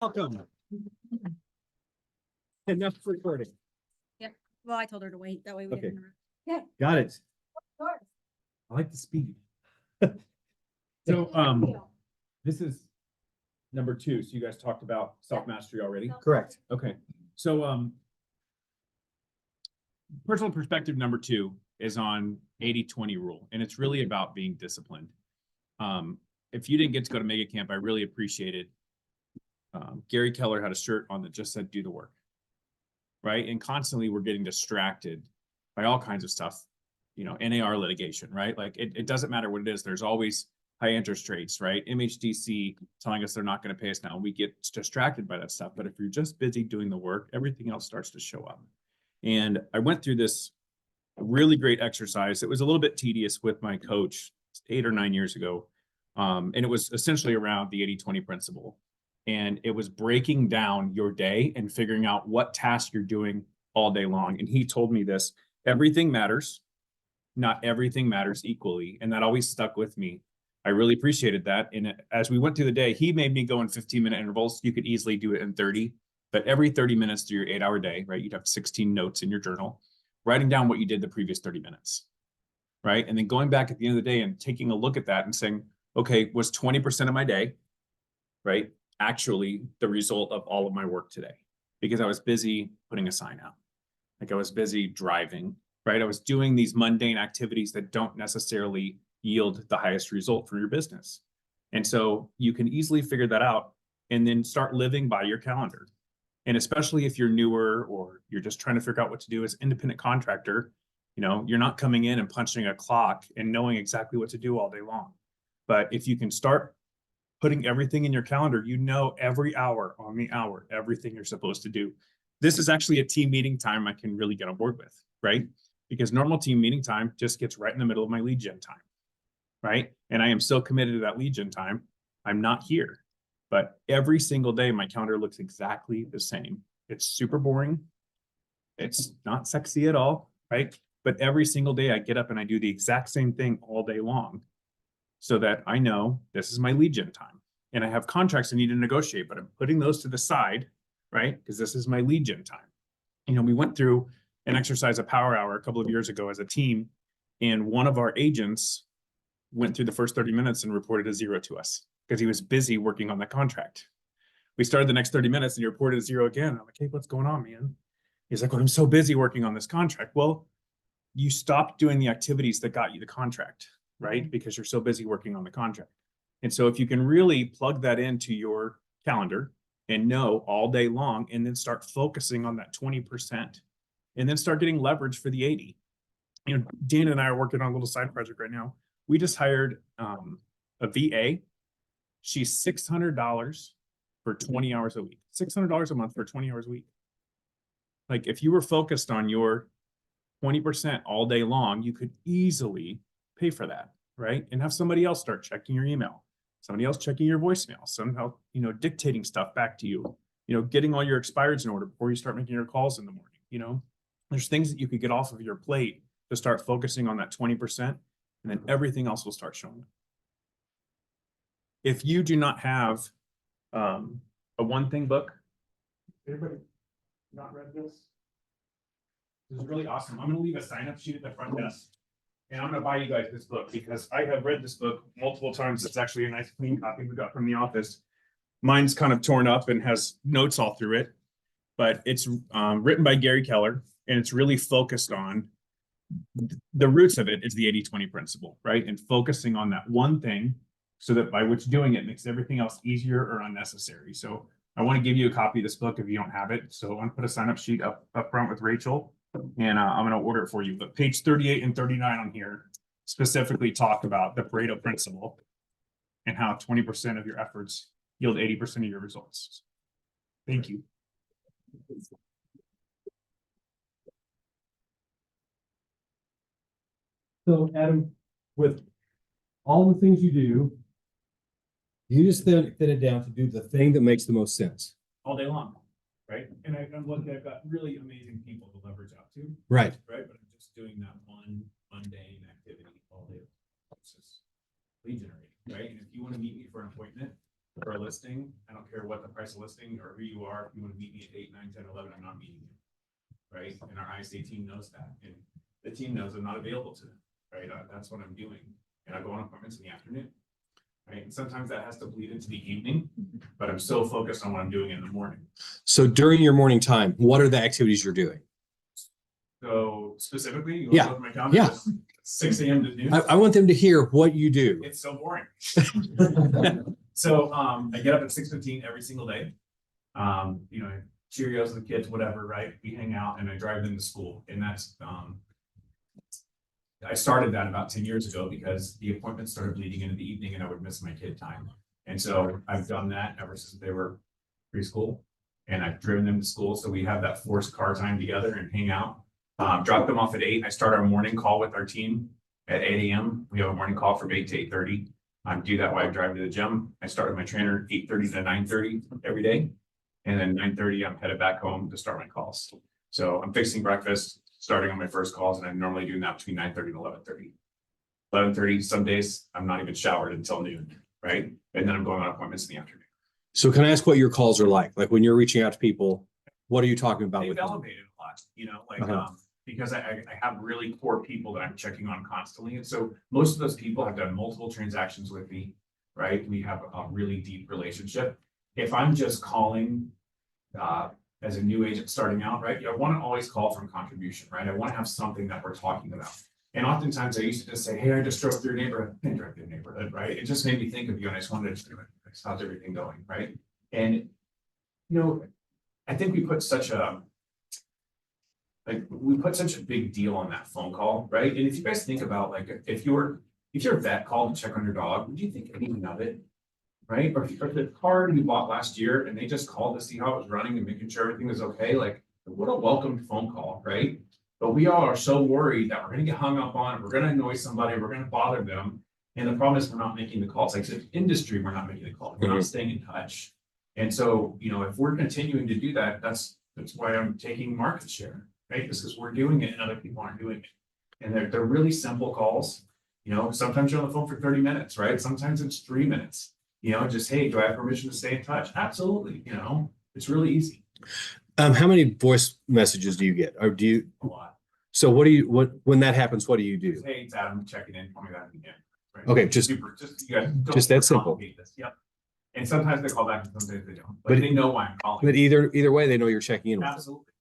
Welcome. Enough recording. Well, I told her to wait. That way we Okay. didn't. Yeah. Got it. I like the speed. So, this is number 2. So you guys talked about self-mastery already? Correct. Okay. So, personal perspective number 2 is on 80-20 rule, and it's really about being disciplined. If you didn't get to go to Mega Camp, I really appreciate it. Gary Keller had a shirt on that just said, do the work. Right. And constantly we're getting distracted by all kinds of stuff, NAR litigation, right? Like it doesn't matter what it is. There's always high interest rates, right? MHDC telling us they're not going to pay us now. We get distracted by that stuff. But if you're just busy doing the work, everything else starts to show up. And I went through this really great exercise. It was a little bit tedious with my coach 8 or 9 years ago. And it was essentially around the 80-20 principle. And it was breaking down your day and figuring out what task you're doing all day long. And he told me this: everything matters, not everything matters equally. And that always stuck with me. I really appreciated that. And as we went through the day, he made me go in 15-minute intervals. You could easily do it in 30, but every 30 minutes through your 8-hour day, right? You'd have 16 notes in your journal, writing down what you did the previous 30 minutes, right? And then going back at the end of the day and taking a look at that and saying, okay, was 20% of my day, right, actually the result of all of my work today? Because I was busy putting a sign out. Like I was busy driving, right? I was doing these mundane activities that don't necessarily yield the highest result for your business. And so you can easily figure that out and then start living by your calendar. And especially if you're newer or you're just trying to figure out what to do as independent contractor, you're not coming in and punching a clock and knowing exactly what to do all day long. But if you can start putting everything in your calendar, every hour on the hour, everything you're supposed to do. This is actually a team meeting time I can really get on board with, right? Because normal team meeting time just gets right in the middle of my lead gen time, right? And I am so committed to that lead gen time, I'm not here. But every single day, my calendar looks exactly the same. It's super boring. It's not sexy at all, right? But every single day I get up and I do the exact same thing all day long, so that I know this is my lead gen time. And I have contracts I need to negotiate, but I'm putting those to the side, right? Because this is my lead gen time. We went through an exercise, a power hour, a couple of years ago as a team, and one of our agents went through the first 30 minutes and reported a 0 to us because he was busy working on the contract. We started the next 30 minutes and he reported a 0 again. I'm like, hey, what's going on, man? He's like, well, I'm so busy working on this contract. Well, you stopped doing the activities that got you the contract, right? Because you're so busy working on the contract. And so if you can really plug that into your calendar and know all day long, and then start focusing on that 20%, and then start getting leverage for the 80. Dan and I are working on a little side project right now. We just hired a VA. She's $600 for 20 hours a week, $600 a month for 20 hours a week. Like if you were focused on your 20% all day long, you could easily pay for that, right? And have somebody else start checking your email, somebody else checking your voicemail, somehow, dictating stuff back to you, getting all your expireds in order before you start making your calls in the morning. There's things that you could get off of your plate to start focusing on that 20%, and then everything else will start showing up. If you do not have a one thing book, everybody not read this? This is really awesome. I'm going to leave a sign-up sheet at the front desk. And I'm going to buy you guys this book because I have read this book multiple times. It's actually a nice clean copy we got from the office. Mine's kind of torn up and has notes all through it, but it's written by Gary Keller, and it's really focused on the roots of it is the 80-20 principle, right? And focusing on that one thing so that by which doing it makes everything else easier or unnecessary. So I want to give you a copy of this book if you don't have it. So I'm going to put a sign-up sheet up front with Rachel. And I'm going to order it for you. But page 38 and 39 on here specifically talk about the Pareto principle and how 20% of your efforts yield 80% of your results. Thank you. So Adam, with all the things you do, you just then fit it down to do the thing that makes the most sense. All day long, right? And I'm looking, I've got really amazing people to leverage out to. Right. Right. But I'm just doing that one mundane activity all day. It's just lead generating, right? And if you want to meet me for an appointment, for a listing. I don't care what the price of listing or who you are. If you want to meet me at 8, 9, 10, 11, I'm not meeting you. Right? And our ISA team knows that. And the team knows I'm not available to them. Right? That's what I'm doing. And I go on appointments in the afternoon. Right? And sometimes that has to bleed into the evening, but I'm so focused on what I'm doing in the morning. So during your morning time, what are the activities you're doing? So specifically, you Yeah. want to look at my calendar? Yeah. Just 6 a.m. to noon. I want them to hear what you do. It's so boring. So I get up at 6:15 every single day. You know, Cheerios, the kids, whatever, right? We hang out and I drive them to school. And that's I started that about 10 years ago because the appointments started bleeding into the evening and I would miss my kid time. And so I've done that ever since they were preschool. And I've driven them to school. So we have that forced car time together and hang out. Drop them off at 8. I start our morning call with our team at 8 a.m. We have a morning call from 8 to 8:30. I do that while I drive to the gym. I start with my trainer 8:30 to 9:30 every day. And then 9:30, I'm headed back home to start my calls. So I'm fixing breakfast, starting on my first calls, and I'm normally doing that between 9:30 and 11:30. 11:30, some days I'm not even showered until noon, right? And then I'm going on appointments in the afternoon. So can I ask what your calls are like? Like when you're reaching out to people, what are you talking about They've with them? elevated a lot, you know, like, Uh-huh. because I have really core people that I'm checking on constantly. And so most of those people have done multiple transactions with me, right? We have a really deep relationship. If I'm just calling, as a new agent starting out, right? I want to always call from contribution, right? I want to have something that we're talking about. And oftentimes I used to just say, hey, I just drove through your neighborhood, I drove through your neighborhood, right? It just made me think of you and I just wanted to do it. How's everything going, right? And, you know, I think we put such a big deal on that phone call, right? And if you guys think about like, if your vet called to check on your dog, would you think anything of it? Right? Or if the car you bought last year and they just called to see how it was running and making sure everything was okay, like what a welcomed phone call, right? But we all are so worried that we're gonna get hung up on, we're gonna annoy somebody, we're gonna bother them. And the problem is we're not making the calls. Like I said, industry, we're not making the calls, we're not staying in touch. And so, you know, if we're continuing to do that, that's why I'm taking market share, right? Because we're doing it and other people aren't doing it. And they're really simple calls. You know, sometimes you're on the phone for 30 minutes, right? Sometimes it's 3 minutes. You know, just, hey, do I have permission to stay in touch? Absolutely. You know, it's really easy. How many voice messages do you get? Or do you, A lot. so when that happens, what do you do? Just, hey, it's Adam checking in. Tell me that again. Right? Okay, just you guys don't just that simple. overcomplicate this. Yep. And sometimes they call back and sometimes they don't. But But they know why I'm calling. But either way, they know you're checking in with them. Absolutely.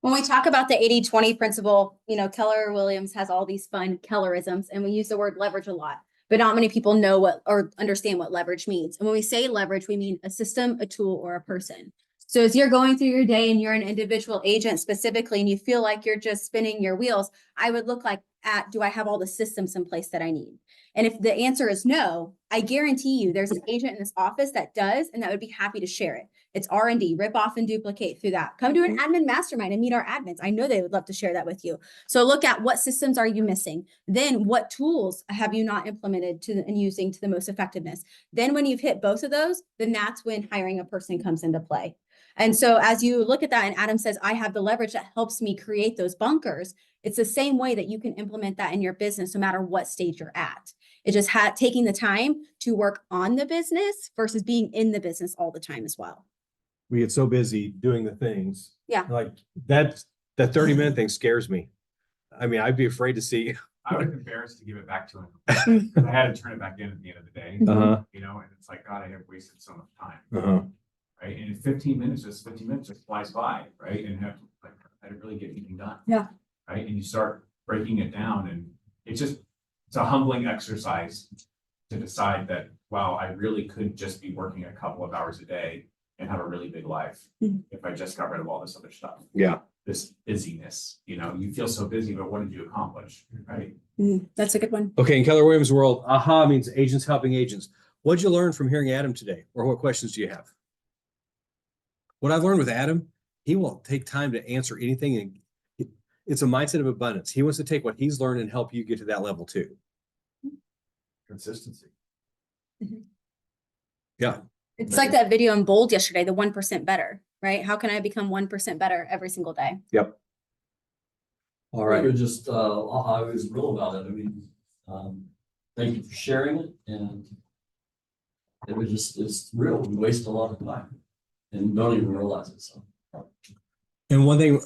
When we talk about the 80-20 principle, you know, Keller Williams has all these fun Kellerisms, and we use the word leverage a lot, but not many people know what or understand what leverage means. And when we say leverage, we mean a system, a tool, or a person. So as you're going through your day and you're an individual agent specifically, and you feel like you're just spinning your wheels, I would look like at, do I have all the systems in place that I need? And if the answer is no, I guarantee you there's an agent in this office that does, and that would be happy to share it. It's R&D, rip off and duplicate through that. Come to an admin mastermind and meet our admins. I know they would love to share that with you. So look at what systems are you missing? Then what tools have you not implemented and using to the most effectiveness? Then when you've hit both of those, then that's when hiring a person comes into play. And so as you look at that and Adam says, I have the leverage that helps me create those bunkers, it's the same way that you can implement that in your business, no matter what stage you're at. It just taking the time to work on the business versus being in the business all the time as well. We get so busy doing the things. Yeah. Like that 30-minute thing scares me. I mean, I'd be afraid to see. I was embarrassed to give it back to him. I had to turn it back in at the end of the day. Uh-huh. You know, and it's like, God, I have wasted so much time. Uh-huh. Right. And 15 minutes just flies by, right? And have like I didn't really get anything done. Yeah. Right. And you start breaking it down, and it's a humbling exercise to decide that, wow, I really could just be working a couple of hours a day and have a really big life if I just got rid of all this other stuff. Yeah. This busyness, you know, you feel so busy, but what did you accomplish? Right. That's a good one. Okay, in Keller Williams' world, AHA means agents helping agents. What'd you learn from hearing Adam today? Or what questions do you have? What I've learned with Adam, he will take time to answer anything. And it's a mindset of abundance. He wants to take what he's learned and help you get to that level too. Consistency. Yeah. It's like that video in Bold yesterday, the 1% better, right? How can I become 1% better every single day? Yep. All right. You're just, I was real about it. I mean, thank you for sharing it, and It was just, it's real. We waste a lot of time and don't even realize it. So. And one thing,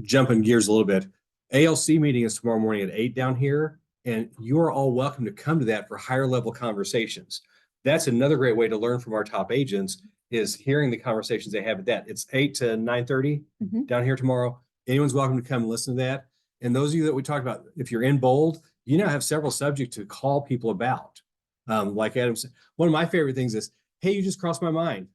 jumping gears a little bit, ALC meeting is tomorrow morning at 8 down here, and you are all welcome to come to that for higher level conversations. That's another great way to learn from our top agents is hearing the conversations they have at that. It's 8 to 9:30 Mhm. down here tomorrow. Anyone's welcome to come and listen to that. And those of you that we talked about, if you're in bold, you now have several subjects to call people about. Like Adam said, one of my favorite things is, hey, you just crossed my mind.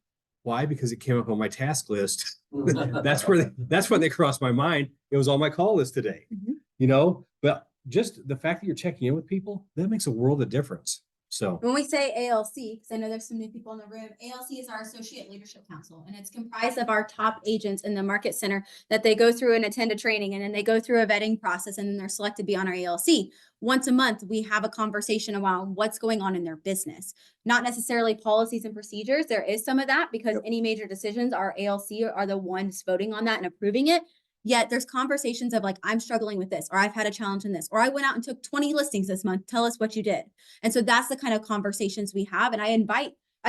Why? Because it came up on my task list. That's where they crossed my mind. It was on my call list today, Mhm. but just the fact that you're checking in with people, that makes a world of difference. So When we say ALC, because I know there's some new people in the room, ALC is our Associate Leadership Council, and it's comprised of our top agents in the market center that they go through and attend a training, and then they go through a vetting process, and then they're selected to be on our ALC. Once a month, we have a conversation around what's going on in their business, not necessarily policies and procedures. There is some of that because Yep. any major decisions, our ALC are the ones voting on that and approving it. Yet there's conversations of like, I'm struggling with this, or I've had a challenge in this, or I went out and took 20 listings this month. Tell us what you did. And so that's the kind of conversations we have. And I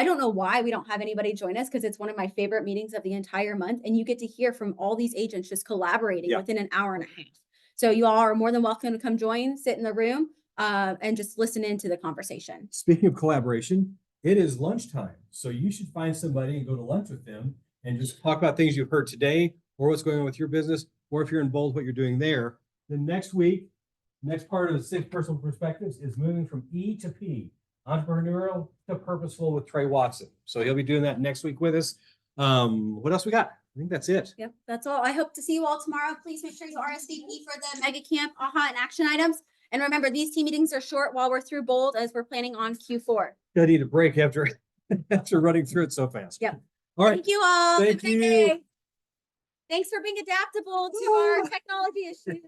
don't know why we don't have anybody join us because it's one of my favorite meetings of the entire month. And you get to hear from all these agents just collaborating Yeah. within an hour and a half. So you all are more than welcome to come join, sit in the room, and just listen into the conversation. speaking of collaboration, it is lunchtime. So you should find somebody and go to lunch with them and just talk about things you've heard today or what's going on with your business, or if you're in bold, what you're doing there. Then next week, next part of the 6 personal perspectives is moving from E to P, entrepreneurial to purposeful with Trey Watson. So he'll be doing that next week with us. What else we got? I think that's it. Yep, that's all. I hope to see you all tomorrow. Please make sure you RSVP for the mega camp, AHA, and action items. And remember, these team meetings are short while we're through bold as we're planning on Q4. Gotta need a break after running through it so fast. Yep. All right. Thank you all. Have a Thank great you. day. Thanks for being adaptable to our technology issues.